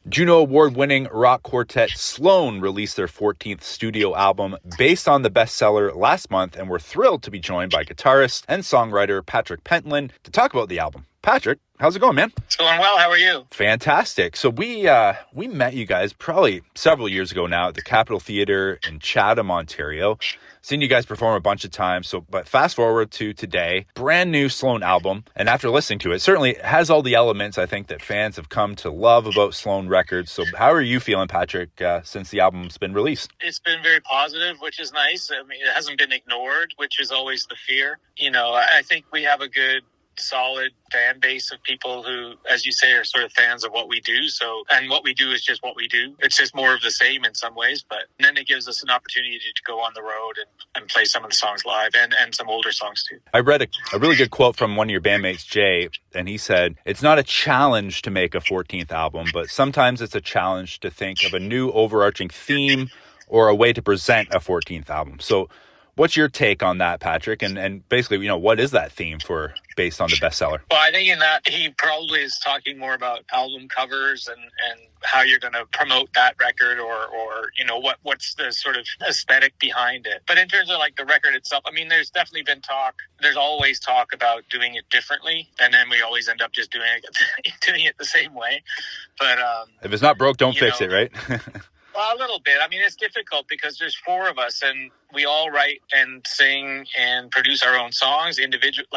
JUNO Award-winning rock quartet Sloan released their 14th studio album based on the bestseller last month, and we're thrilled to be joined by guitarist and songwriter Patrick Pentland to talk about the album. Patrick, how's it going, man? It's going well. How are you? Fantastic. So we met you guys probably several years ago now at the Capitol Theatre in Chatham, Ontario. Seen you guys perform a bunch of times. But fast forward to today, brand new Sloan album. And after listening to it, certainly has all the elements I think that fans have come to love about Sloan Records. So how are you feeling, Patrick, since the album's been released? It's been very positive, which is nice. I mean, it hasn't been ignored, which is always the fear. You know, I think we have a good, solid fan base of people who, as you say, are sort of fans of what we do. So, and what we do is just what we do. It's just more of the same in some ways, but then it gives us an opportunity to go on the road and play some of the songs live and some older songs too. I read a really good quote from one of your bandmates, Jay, and he said, "It's not a challenge to make a 14th album, but sometimes it's a challenge to think of a new overarching theme or a way to present a 14th album." So what's your take on that, Patrick? And basically, what is that theme for based on the bestseller? Well, I think in that he probably is talking more about album covers and how you're going to promote that record or what's the sort of aesthetic behind it. But in terms of like the record itself, I mean, there's definitely been talk. There's always talk about doing it differently, and then we always end up just doing it the same way. But if it's not broke, don't fix it, right? Well, a little bit. I mean, it's difficult because there's four of us and we all write and sing and produce our own songs individually.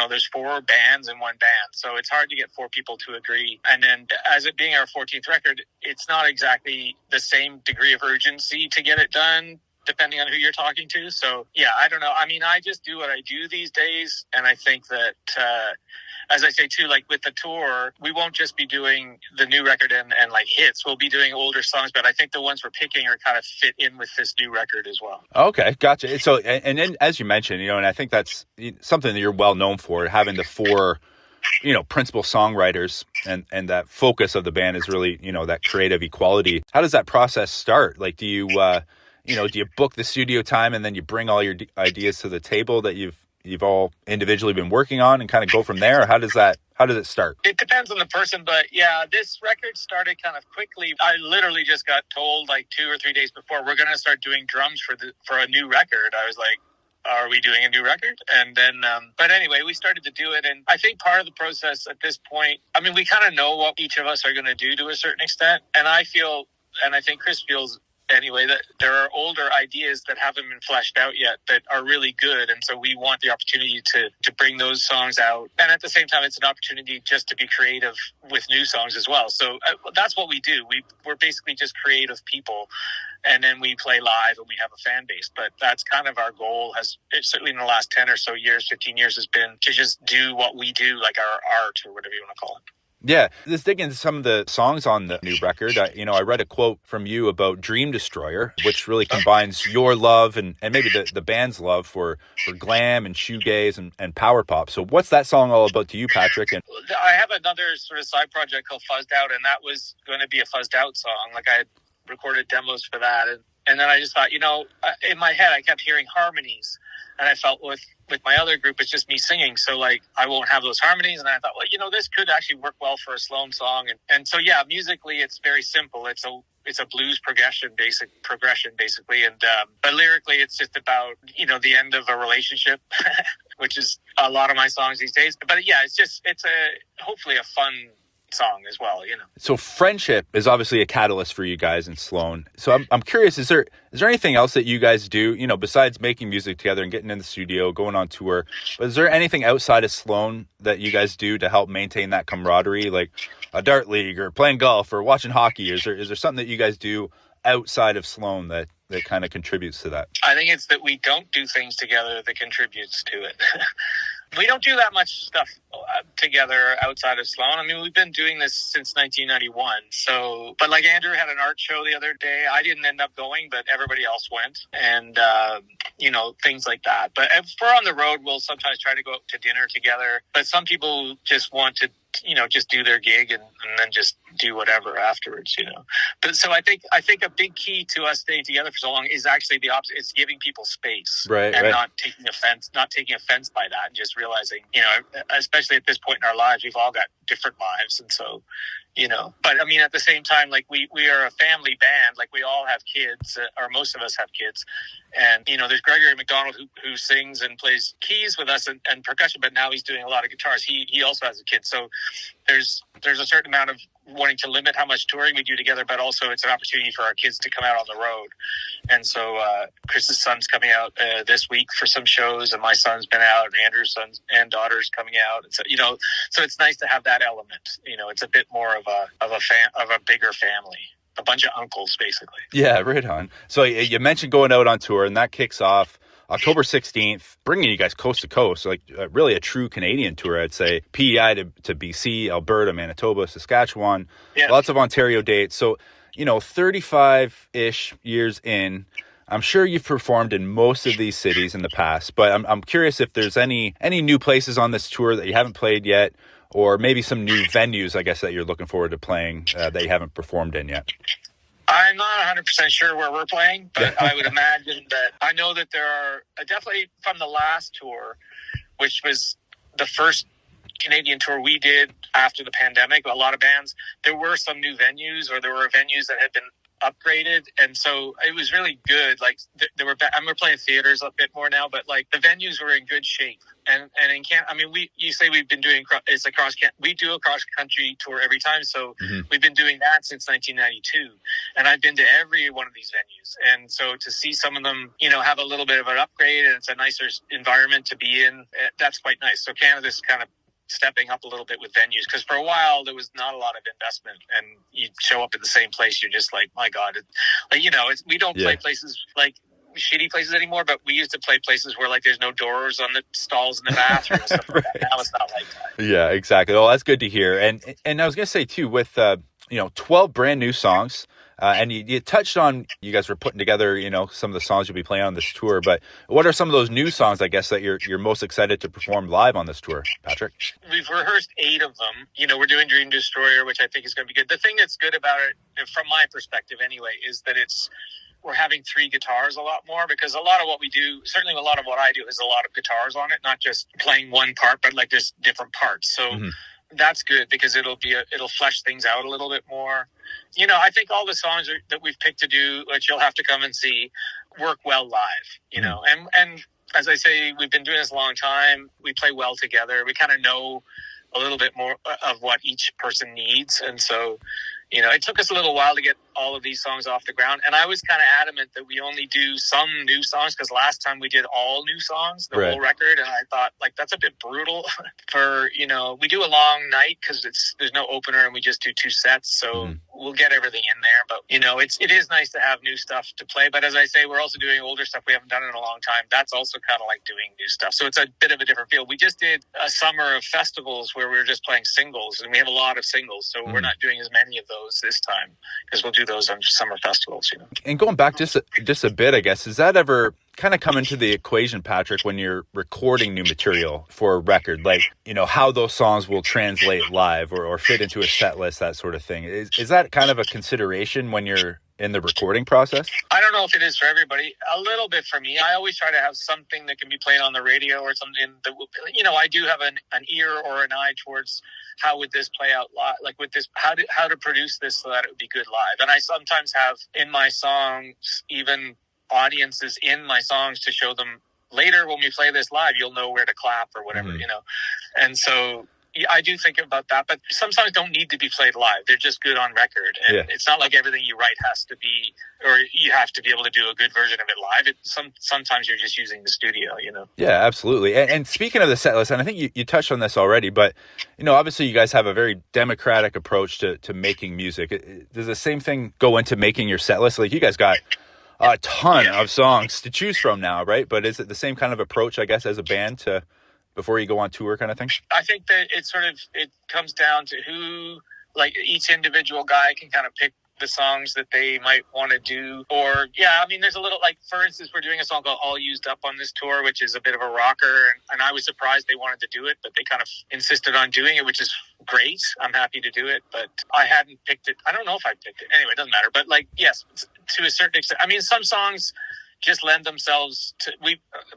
There's four bands in one band. So it's hard to get four people to agree. And then as it being our 14th record, it's not exactly the same degree of urgency to get it done, depending on who you're talking to. So, yeah, I don't know. I mean, I just do what I do these days. And I think that, as I say, too, like with the tour, we won't just be doing the new record and like hits. We'll be doing older songs, but I think the ones we're picking are kind of fit in with this new record as well. Okay, gotcha. So, and then as you mentioned, and I think that's something that you're well known for, having the four principal songwriters and that focus of the band is really, that creative equality. How does that process start? Like, do you book the studio time and then you bring all your ideas to the table that you've all individually been working on and kind of go from there? Or how does it start? It depends on the person, but yeah, this record started kind of quickly. I literally just got told like 2 or 3 days before, we're going to start doing drums for a new record. I was like, are we doing a new record? And then, but anyway, we started to do it. And I think part of the process at this point, I mean, we kind of know what each of us are going to do to a certain extent. And I feel, and I think Chris feels anyway, that there are older ideas that haven't been fleshed out yet that are really good. And so we want the opportunity to bring those songs out. And at the same time, it's an opportunity just to be creative with new songs as well. So that's what we do. We're basically just creative people. And then we play live and we have a fan base. But that's kind of our goal, certainly in the last 10 or so years, 15 years, has been to just do what we do, like our art or whatever you want to call it. Yeah, let's dig into some of the songs on the new record. I read a quote from you about Dream Destroyer, which really combines your love and maybe the band's love for glam and shoegaze and power pop. So what's that song all about to you, Patrick? And I have another sort of side project called Fuzzed Out, and that was going to be a Fuzzed Out song. Like I had recorded demos for that. And then I just thought, in my head, I kept hearing harmonies. And I felt with my other group, it's just me singing. So like, I won't have those harmonies. And I thought, well, this could actually work well for a Sloan song. And so, yeah, musically, it's very simple. It's a blues progression basically. And, but lyrically, it's just about, the end of a relationship, which is a lot of my songs these days. But yeah, it's hopefully a fun song as well, So friendship is obviously a catalyst for you guys in Sloan. So I'm curious, is there anything else that you guys do, besides making music together and getting in the studio, going on tour, but is there anything outside of Sloan that you guys do to help maintain that camaraderie, like a dart league or playing golf or watching hockey? Is there something that you guys do outside of Sloan that kind of contributes to that? I think it's that we don't do things together that contributes to it. We don't do that much stuff together outside of Sloan. I mean, we've been doing this since 1991. So, but like Andrew had an art show the other day. I didn't end up going, but everybody else went. And, things like that. But if we're on the road, we'll sometimes try to go out to dinner together. But some people just want to, just do their gig and then just do whatever afterwards, But so I think a big key to us staying together for so long is actually the opposite. It's giving people space, right, and right. not taking offense by that, and just realizing, especially at this point in our lives, we've all got different lives. And so, but I mean, at the same time, like we are a family band, like we all have kids, or most of us have kids. And, there's Gregory McDonald who sings and plays keys with us and percussion, but now he's doing a lot of guitars. He also has a kid. So there's a certain amount of wanting to limit how much touring we do together, but also it's an opportunity for our kids to come out on the road. And so Chris's son's coming out this week for some shows, and my son's been out, and Andrew's son and daughter's coming out. And so, so it's nice to have that element. It's a bit more of a bigger family. A bunch of uncles, basically. Yeah, right on. So you mentioned going out on tour, and that kicks off October 16th, bringing you guys coast to coast, like really a true Canadian tour, I'd say. PEI to BC, Alberta, Manitoba, Saskatchewan, lots of Ontario dates. So, 35-ish years in, I'm sure you've performed in most of these cities in the past, but I'm curious if there's any new places on this tour that you haven't played yet, or maybe some new venues, I guess, that you're looking forward to playing that you haven't performed in yet. I'm not 100% sure where we're playing, but I would imagine that I know that there are definitely from the last tour, which was the first Canadian tour we did after the pandemic. A lot of bands, there were some new venues, or there were venues that had been upgraded, and so it was really good. Like we're playing theaters a bit more now, but like the venues were in good shape. And in Canada, I mean, you say we've been doing we do a cross country tour every time, so we've been doing that since 1992, and I've been to every one of these venues, and so to see some of them, have a little bit of an upgrade, and it's a nicer environment to be in, that's quite nice. So Canada's kind of stepping up a little bit with venues, because for a while there was not a lot of investment, and you show up at the same place, you're just like, my God, we don't play places like shitty places anymore, but we used to play places where like there's no doors on the stalls in the bathroom and stuff like that. Now it's not like that. Yeah, exactly. Well, that's good to hear. And I was gonna say too, with 12 brand new songs, and you touched on, you guys were putting together, some of the songs you'll be playing on this tour, but what are some of those new songs, I guess, that you're most excited to perform live on this tour, Patrick? We've rehearsed 8 of them. We're doing Dream Destroyer, which I think is going to be good. The thing that's good about it, from my perspective anyway, is that we're having 3 guitars a lot more, because a lot of what we do, certainly a lot of what I do, is a lot of guitars on it, not just playing one part, but like there's different parts. So that's good, because it'll flesh things out a little bit more. I think all the songs that we've picked to do, which you'll have to come and see, work well live, and as I say, we've been doing this a long time. We play well together. We kind of know a little bit more of what each person needs. And so, it took us a little while to get all of these songs off the ground. And I was kind of adamant that we only do some new songs, because last time we did all new songs, the whole record. And I thought, like, that's a bit brutal for, we do a long night because there's no opener and we just do 2 sets. So we'll get everything in there. But, it is nice to have new stuff to play. But as I say, we're also doing older stuff we haven't done in a long time. That's also kind of like doing new stuff. So it's a bit of a different feel. We just did a summer of festivals where we were just playing singles, and we have a lot of singles. So we're not doing as many of those this time, because we'll do those on summer festivals. And going back just a bit, I guess, does that ever kind of come into the equation, Patrick, when you're recording new material for a record, like, how those songs will translate live or fit into a set list, that sort of thing? Is that kind of a consideration when you're in the recording process? I don't know if it is for everybody. A little bit for me. I always try to have something that can be played on the radio, or something that, I do have an ear or an eye towards how would this play out live, like with this, how to produce this so that it would be good live. And I sometimes have in my songs, even audiences in my songs, to show them later when we play this live, you'll know where to clap or whatever, And so I do think about that, but some songs don't need to be played live. They're just good on record. And it's not like everything you write has to be, or you have to be able to do a good version of it live. Sometimes you're just using the studio, Yeah, absolutely. And speaking of the set list, and I think you touched on this already, but, obviously you guys have a very democratic approach to making music. Does the same thing go into making your set list? Like, you guys got a ton of songs to choose from now, right? But is it the same kind of approach, I guess, as a band to before you go on tour kind of thing? I think that it comes down to who, like, each individual guy can kind of pick the songs that they might want to do. Or, there's a little, like, for instance, we're doing a song called All Used Up on this tour, which is a bit of a rocker. And I was surprised they wanted to do it, but they kind of insisted on doing it, which is great. I'm happy to do it, but I hadn't picked it. I don't know if I picked it. Anyway, it doesn't matter. But, like, yes, to a certain extent. Some songs just lend themselves to,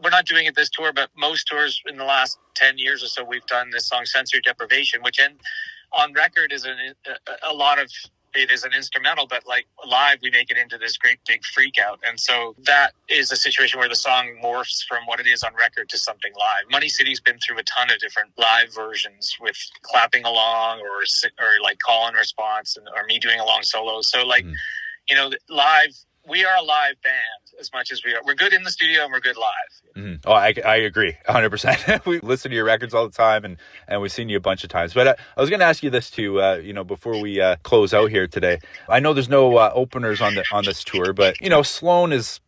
we're not doing it this tour, but most tours in the last 10 years or so, we've done this song Sensory Deprivation, which on record is a lot of it is an instrumental, but like live, we make it into this great big freak out. And so that is a situation where the song morphs from what it is on record to something live. Money City's been through a ton of different live versions with clapping along or like call and response or me doing along solo. So like, you know, live, we are a live band as much as we are. We're good in the studio and we're good live. Oh, I agree 100%. We listen to your records all the time and we've seen you a bunch of times. But I was going to ask you this too, you know, before we close out here today. I know there's no openers on this tour, but, you know, Sloan has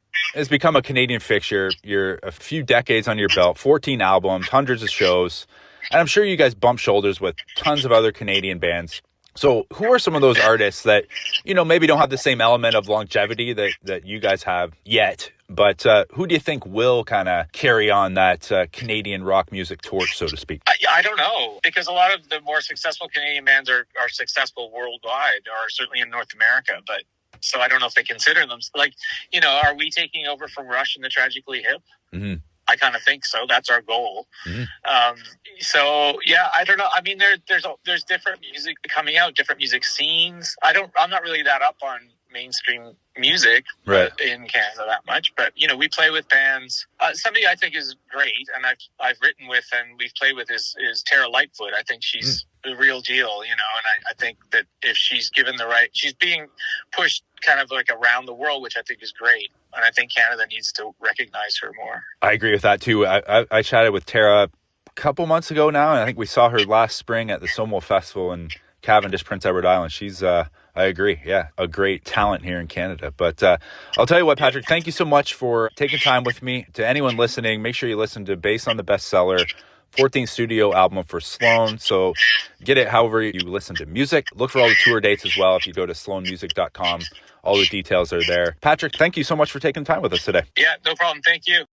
become a Canadian fixture. You're a few decades on your belt, 14 albums, hundreds of shows. And I'm sure you guys bump shoulders with tons of other Canadian bands. So who are some of those artists that, you know, maybe don't have the same element of longevity that you guys have yet, but who do you think will kind of carry on that Canadian rock music torch, so to speak? I don't know, because a lot of the more successful Canadian bands are successful worldwide, or certainly in North America, but so I don't know if they consider them. Like, you know, are we taking over from Rush and the Tragically Hip? Mm-hmm. I kind of think so. That's our goal. Mm-hmm. So yeah, I don't know. I mean, there's different music coming out, different music scenes. I'm not really that up on mainstream music in Canada that much, but you know, we play with bands. Somebody I think is great, and I've written with and we've played with is Tara Lightfoot. I think she's the real deal, you know, and I think that if she's given she's being pushed kind of like around the world, which I think is great. And I think Canada needs to recognize her more. I agree with that too. I chatted with Tara a couple months ago now, and I think we saw her last spring at the SWOMP Festival in Cavendish, Prince Edward Island. She's, I agree, yeah, a great talent here in Canada. But I'll tell you what, Patrick, thank you so much for taking time with me. To anyone listening, make sure you listen to Based on the Bestseller, 14th studio album for Sloan. So get it however you listen to music. Look for all the tour dates as well if you go to sloanmusic.com. All the details are there. Patrick, thank you so much for taking time with us today. Yeah, no problem. Thank you.